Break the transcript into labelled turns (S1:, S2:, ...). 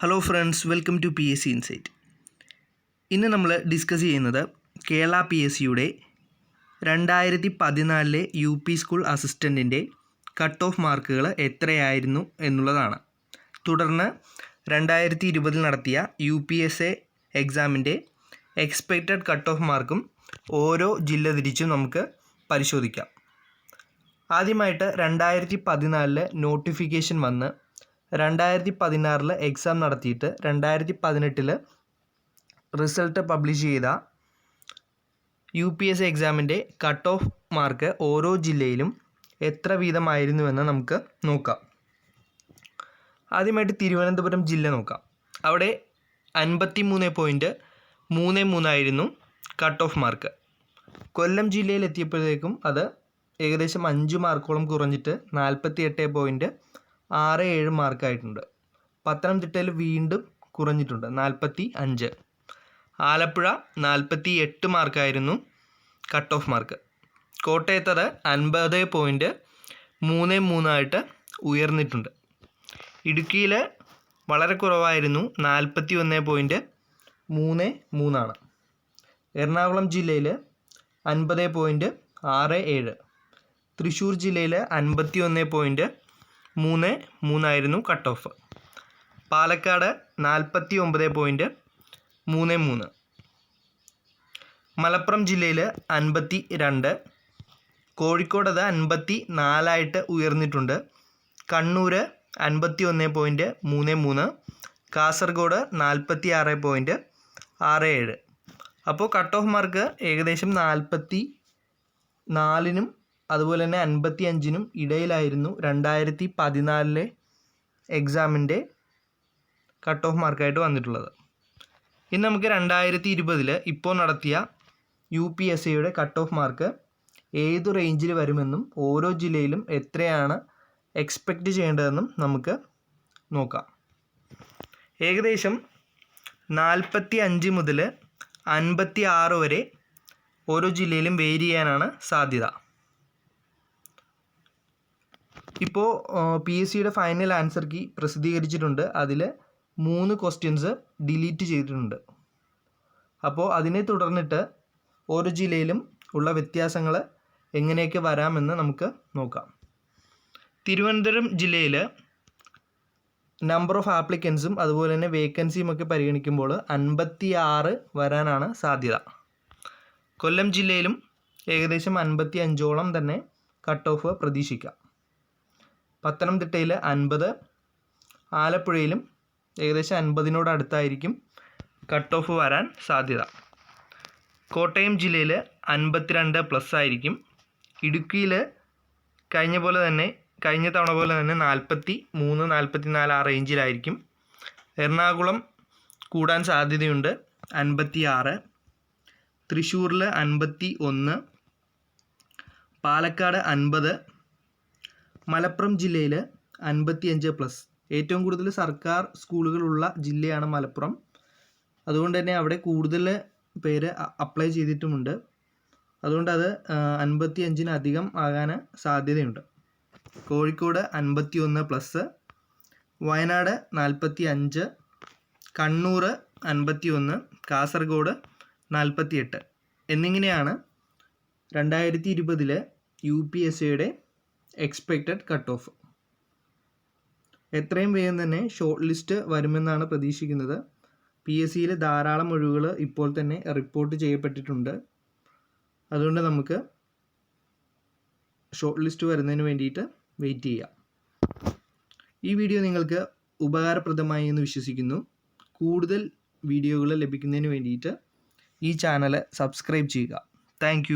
S1: Hello friends, welcome to PSC insight. ഇന്ന് നമ്മൾ discuss ചെയ്യുന്നത് കേരള PSCയുടെ 2014 UP സ്കൂൾ അസിസ്റ്റൻറ്റിൻ്റെ കട്ട് ഓഫ് മാർക്കുകൾ എത്രയായിരുന്നു എന്നുള്ളതാണ്. തുടർന്ന് 2020 നടത്തിയ UPSA എക്സാമിൻ്റെ എക്സ്പെക്റ്റഡ് കട്ട് ഓഫ് മാർക്കും ഓരോ ജില്ല തിരിച്ചും നമുക്ക് പരിശോധിക്കാം. ആദ്യമായിട്ട് 2014 നോട്ടിഫിക്കേഷൻ വന്ന് 2016 എക്സാം നടത്തിയിട്ട് 2018 റിസൾട്ട് പബ്ലിഷ് ചെയ്ത UPSA എക്സാമിൻ്റെ കട്ട് ഓഫ് മാർക്ക് ഓരോ ജില്ലയിലും എത്ര വീതമായിരുന്നുവെന്ന് നമുക്ക് നോക്കാം. ആദ്യമായിട്ട് തിരുവനന്തപുരം ജില്ല നോക്കാം. അവിടെ 53.33 ആയിരുന്നു കട്ട് ഓഫ് മാർക്ക്. കൊല്ലം ജില്ലയിൽ എത്തിയപ്പോഴത്തേക്കും അത് ഏകദേശം 5 മാർക്കോളം കുറഞ്ഞിട്ട് 48.67 മാർക്കായിട്ടുണ്ട്. പത്തനംതിട്ടയിൽ വീണ്ടും കുറഞ്ഞിട്ടുണ്ട് 45. ആലപ്പുഴ 48 മാർക്കായിരുന്നു കട്ട് ഓഫ് മാർക്ക്. കോട്ടയത്തത് 50.33 ആയിട്ട് ഉയർന്നിട്ടുണ്ട്. ഇടുക്കിയിൽ വളരെ കുറവായിരുന്നു, 41.33 ആണ്. എറണാകുളം ജില്ലയിൽ 50.67. തൃശ്ശൂർ ജില്ലയിൽ 51.33 ആയിരുന്നു കട്ട് ഓഫ്. പാലക്കാട് 49.33. മലപ്പുറം ജില്ലയിൽ 52. കോഴിക്കോട് അത് 54 ആയിട്ട് ഉയർന്നിട്ടുണ്ട്. കണ്ണൂർ 51.33. കാസർഗോഡ് 46.67. അപ്പോൾ കട്ട് ഓഫ് മാർക്ക് ഏകദേശം 44-നും അതുപോലെ തന്നെ 55-നും ഇടയിലായിരുന്നു 2014 എക്സാമിൻ്റെ കട്ട് ഓഫ് മാർക്കായിട്ട് വന്നിട്ടുള്ളത്. ഇനി നമുക്ക് 2020 ഇപ്പോൾ നടത്തിയ UPSAയുടെ കട്ട് ഓഫ് മാർക്ക് ഏത് റേഞ്ചിൽ വരുമെന്നും ഓരോ ജില്ലയിലും എത്രയാണ് എക്സ്പെക്റ്റ് ചെയ്യേണ്ടതെന്നും നമുക്ക് നോക്കാം. ഏകദേശം 45 മുതൽ 56 വരെ ഓരോ ജില്ലയിലും വേരി ചെയ്യാനാണ് സാധ്യത. ഇപ്പോൾ PSCയുടെ ഫൈനൽ ആൻസർ കീ പ്രസിദ്ധീകരിച്ചിട്ടുണ്ട്. അതിൽ 3 ക്വസ്റ്റ്യൻസ് ഡിലീറ്റ് ചെയ്തിട്ടുണ്ട്. അപ്പോൾ അതിനെ തുടർന്നിട്ട് ഓരോ ജില്ലയിലും ഉള്ള വ്യത്യാസങ്ങൾ എങ്ങനെയൊക്കെ വരാമെന്ന് നമുക്ക് നോക്കാം. തിരുവനന്തപുരം ജില്ലയിൽ നമ്പർ ഓഫ് ആപ്ലിക്കൻസും അതുപോലെ തന്നെ വേക്കൻസിയും ഒക്കെ പരിഗണിക്കുമ്പോൾ 56 വരാനാണ് സാധ്യത. കൊല്ലം ജില്ലയിലും ഏകദേശം 55ഓളം തന്നെ കട്ട് ഓഫ് പ്രതീക്ഷിക്കാം. പത്തനംതിട്ടയിൽ 50, ആലപ്പുഴയിലും ഏകദേശം 50നോട് അടുത്തായിരിക്കും കട്ട് ഓഫ് വരാൻ സാധ്യത. കോട്ടയം ജില്ലയിൽ 52+ ആയിരിക്കും. ഇടുക്കിയിൽ കഴിഞ്ഞ തവണ പോലെ തന്നെ 43-44 ആ റേഞ്ചിലായിരിക്കും. എറണാകുളം കൂടാൻ സാധ്യതയുണ്ട്, 56. തൃശ്ശൂരിൽ 51, പാലക്കാട് 50, മലപ്പുറം ജില്ലയിൽ 55+. ഏറ്റവും കൂടുതൽ സർക്കാർ സ്കൂളുകളുള്ള ജില്ലയാണ് മലപ്പുറം. അതുകൊണ്ട് തന്നെ അവിടെ കൂടുതൽ പേര് അപ്ലൈ ചെയ്തിട്ടുമുണ്ട്. അതുകൊണ്ട് അത് 55-ന് അധികം ആകാൻ സാധ്യതയുണ്ട്. കോഴിക്കോട് 51+, വയനാട് 45, കണ്ണൂർ 51, കാസർഗോഡ് 48 എന്നിങ്ങനെയാണ് 2020 UPSAയുടെ എക്സ്പെക്റ്റഡ് കട്ട് ഓഫ്. എത്രയും വേഗം തന്നെ ഷോർട്ട് ലിസ്റ്റ് വരുമെന്നാണ് പ്രതീക്ഷിക്കുന്നത്. PSCയിൽ ധാരാളം ഒഴിവുകൾ ഇപ്പോൾ തന്നെ റിപ്പോർട്ട് ചെയ്യപ്പെട്ടിട്ടുണ്ട്. അതുകൊണ്ട് നമുക്ക് ഷോർട്ട് ലിസ്റ്റ് വരുന്നതിന് വേണ്ടിയിട്ട് വെയിറ്റ് ചെയ്യാം. ഈ വീഡിയോ നിങ്ങൾക്ക് ഉപകാരപ്രദമായി എന്ന് വിശ്വസിക്കുന്നു. കൂടുതൽ വീഡിയോകൾ ലഭിക്കുന്നതിന് വേണ്ടിയിട്ട് ഈ ചാനൽ സബ്സ്ക്രൈബ് ചെയ്യുക. താങ്ക്